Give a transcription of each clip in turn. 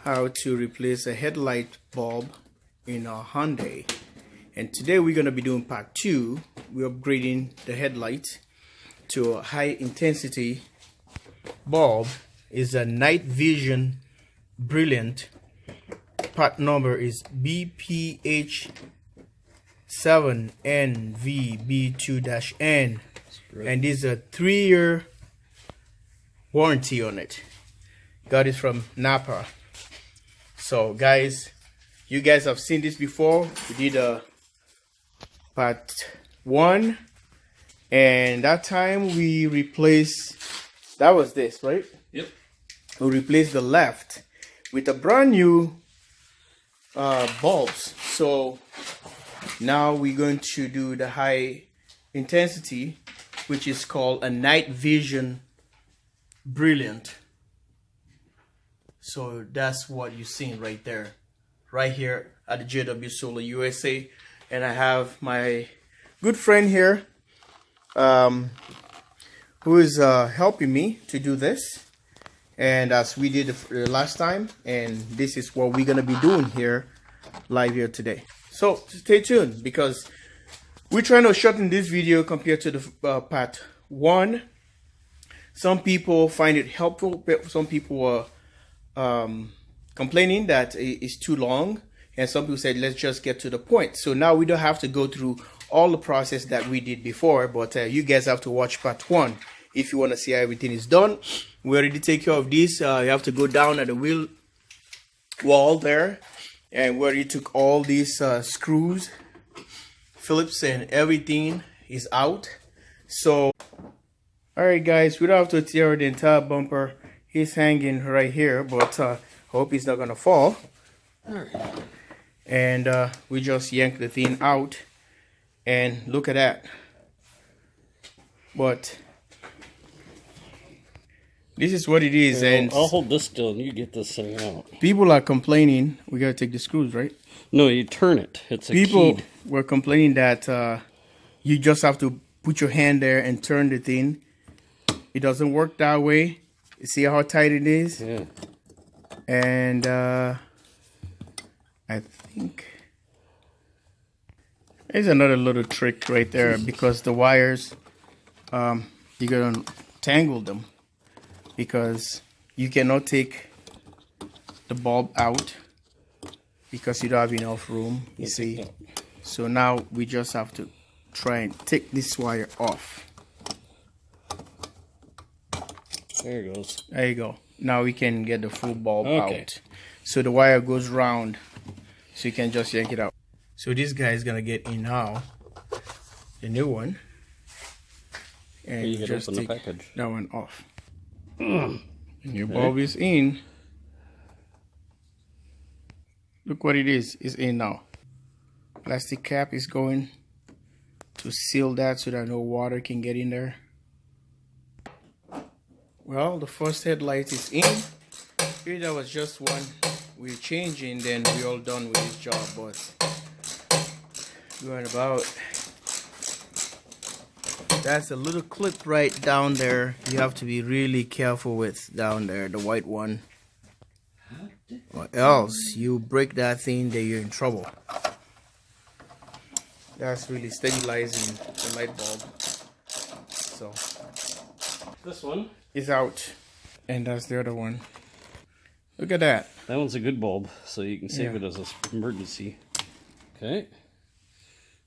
how to replace a headlight bulb in a Hyundai. And today we're going to be doing part 2. We're upgrading the headlight to a high intensity bulb. Is a night vision brilliant. Part number is BPH7NVB2-N, and this is a 3-year warranty on it. Got it from Napa. So guys, you guys have seen this before. We did a part 1, and that time we replaced, that was this, right? Yep. We replaced the left with a brand new bulbs. So now we're going to do the high intensity, which is called a night vision brilliant. So that's what you're seeing right there, right here at the JW Solar USA. And I have my good friend here who is helping me to do this, and as we did the last time, and this is what we're gonna be doing here live here today. So stay tuned, because we're trying to shorten this video compared to the part 1. Some people find it helpful, but some people are complaining that it's too long, and some people said let's just get to the point. So now we don't have to go through all the process that we did before, but you guys have to watch part 1 if you want to see how everything is done. We already take care of this. You have to go down at the wheel wall there, and we already took all these screws, Phillips, and everything is out. So alright guys, we don't have to tear the entire bumper. He's hanging right here, but hope he's not gonna fall. And we just yank the thing out, and look at that. But this is what it is. Well, and I'll hold this still and you get this thing out. People are complaining. We gotta take the screws, right? No, you turn it. It's a People keyed. were complaining that you just have to put your hand there and turn the thing. It doesn't work that way. You see how tight it is? Yeah. And I think there's another little trick right there, because the wires, you're gonna tangle them, because you cannot take the bulb out because you don't have enough room, you see. So now we just have to try and take this wire off. There it goes. There you go. Now we can get the full bulb Okay. out. So the wire goes round, so you can just yank it out. So this guy is gonna get in now, the new one, and You can just open the take package. that one off. Your bulb is in. Look what it is. It's in now. Plastic cap is going to seal that so that no water can get in there. Well, the first headlight is in. Here that was just one we're changing, then we're all done with this job. But going about, that's a little clip right down there. You have to be really careful with down there, the white one, or else you break that thing, then you're in trouble. That's really stabilizing the light bulb. So This one. it's out, and that's the other one. Look at that. That one's a good bulb, so you can save Yeah. it as an emergency. Okay.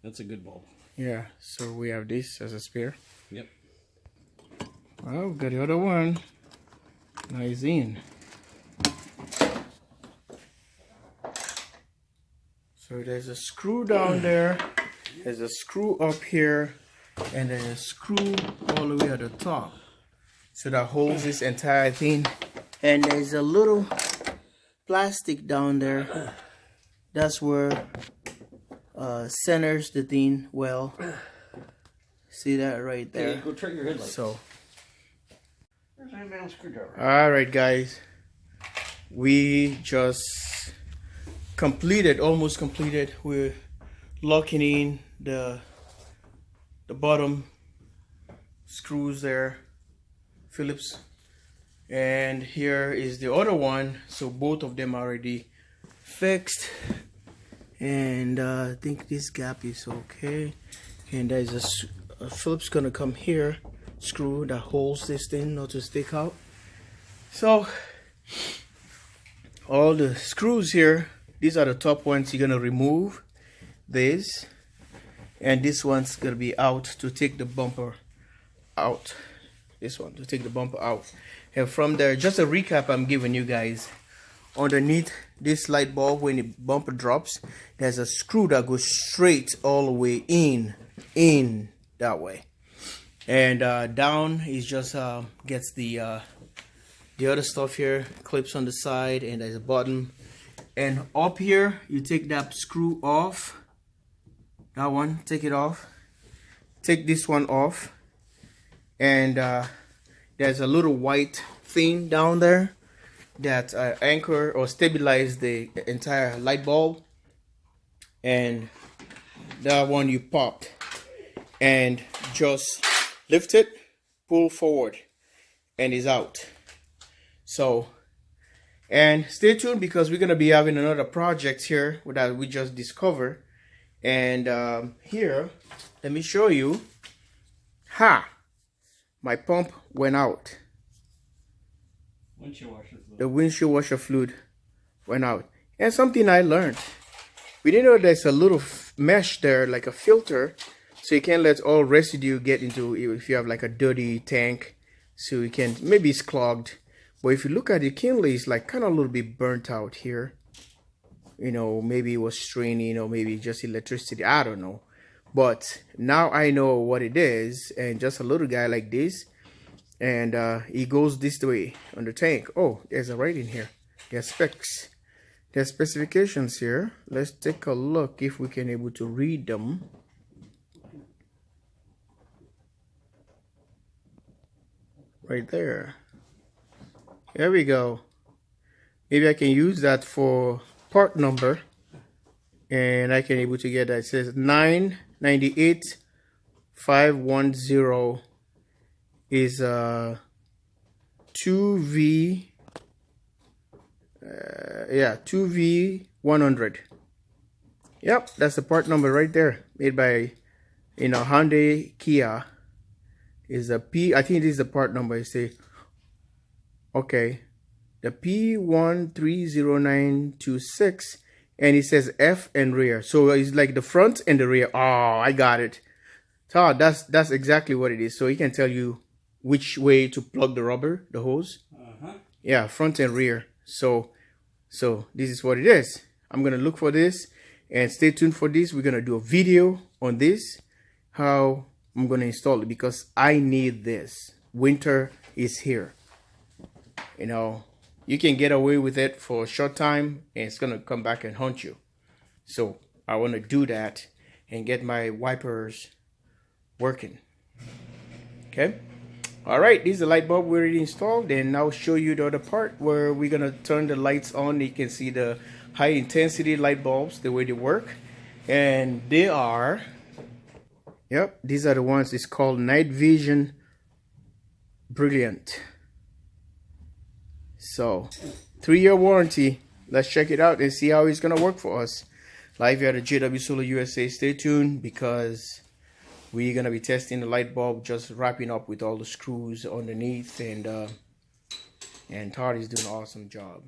That's a good bulb. Yeah, so we have this as a spare. Yep. Well, we got the other one. Now it's in. So there's a screw down there, there's a screw up here, and then a screw all the way at the top. So that holds this entire thing. And there's a little plastic down there. That's where centers the thing well. See that right there? Go try your headlights. So, There's a man screwdriver. alright guys, we just almost completed. We're locking in the bottom screws there, Phillips, and here is the other one. So both of them are already fixed, and I think this gap is okay. And there's a Phillips gonna come here, screw that holds this thing not to stick out. So all the screws here, these are the top ones. You're gonna remove this, and this one's gonna be out to take the bumper out. This one to take the bumper out. And from there, just a recap I'm giving you guys, underneath this light bulb, when the bumper drops, there's a screw that goes straight all the way in that way, and down is just gets the other stuff here, clips on the side, and there's a button. And up here, you take that screw off, that one, take it off, take this one off, and there's a little white thing down there that anchor or stabilize the entire light bulb, and that one you popped and just lift it, pull forward, and it's out. So, and stay tuned, because we're gonna be having another project here that we just discovered. And here, let me show you. My pump went out. Windshield washer fluid. The windshield washer fluid went out. And something I learned, we didn't know there's a little mesh there, like a filter, so you can't let all residue get into it if you have like a dirty tank. So you can, maybe it's clogged, but if you look at it keenly, it's like kind of a little bit burnt out here. You know, maybe it was straining, or maybe just electricity, I don't know. But now I know what it is, and just a little guy like this, and he goes this way on the tank. Oh, there's a writing here. There's specs. There's specifications here. Let's take a look if we can able to read them. Right there. There we go. Maybe I can use that for part number, and I can able to get that. It says 998-510 is 2V 2V100. Yep, that's the part number right there, made by Hyundai Kia. Is a P, I think this is the part number. You say, okay, the P130926, and it says F and rear, so it's like the front and the rear. Oh, I got it. So that's exactly what it is. So it can tell you which way to plug the rubber, the hose. Yeah, front and rear. So this is what it is. I'm gonna look for this, and stay tuned for this. We're gonna do a video on this, how I'm gonna install it, because I need this. Winter is here. You know, you can get away with it for a short time, and it's gonna come back and haunt you. So I want to do that and get my wipers working. Okay. All right, this is the light bulb we already installed, and I'll show you the other part where we're gonna turn the lights on. You can see the high intensity light bulbs, the way they work, and they are, yep, these are the ones. It's called Night Vision Brilliant. So 3-year warranty. Let's check it out and see how it's gonna work for us. Live here at JW Solar USA. Stay tuned, because we're gonna be testing the light bulb, just wrapping up with all the screws underneath, and Todd is doing an awesome job.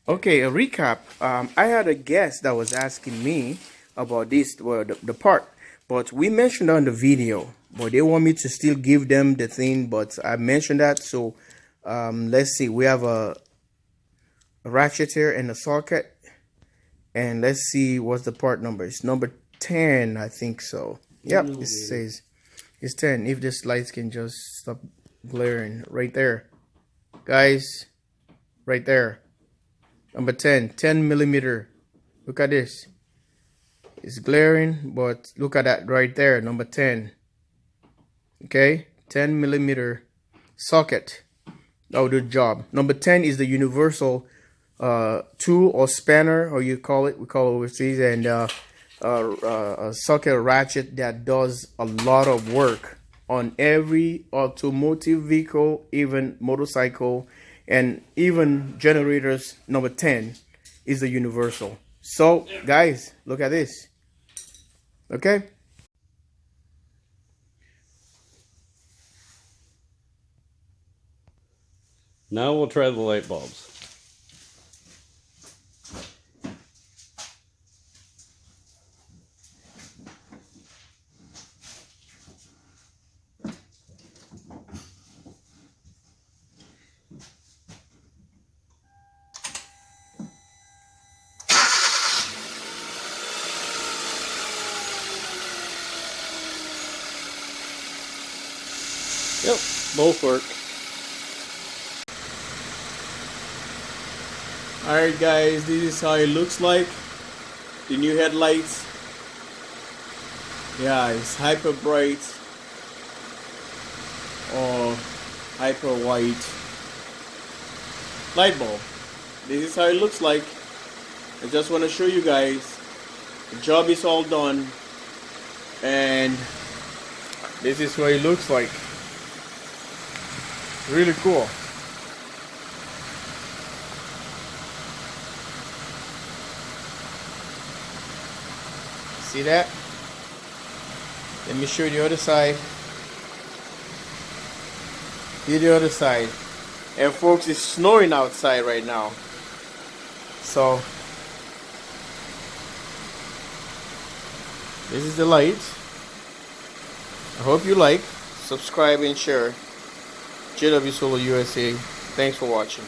Okay, a recap. I had a guest that was asking me about this, well, the part, but we mentioned on the video, but they want me to still give them the thing, but I mentioned that. So let's see, we have a ratchet here and a socket, and let's see what's the part number. It's number 10, I think so. Yep, it says it's 10. If this lights can just stop glaring, right there, guys, right there, number 10 millimeter. Look at this, it's glaring, but look at that right there, number 10. Okay, 10 millimeter socket. That will do the job. Number 10 is the universal tool or spanner, or you call it, we call it overseas, and a socket ratchet that does a lot of work on every automotive vehicle, even motorcycle, and even generators. Number 10 is the universal. So guys, look at this. Okay. Now we'll try the light bulbs. Yep, both work. Alright guys, this is how it looks like. The new headlights. Yeah, it's hyper bright or hyper white light bulb. This is how it looks like. I just want to show you guys. The job is all done, and this is what it looks like. Really cool. See that? Let me show you the other side. Here's the other side. And folks, it's snowing outside right now. So this is the light. I hope you like, subscribe and share. JW Solo USA. Thanks for watching.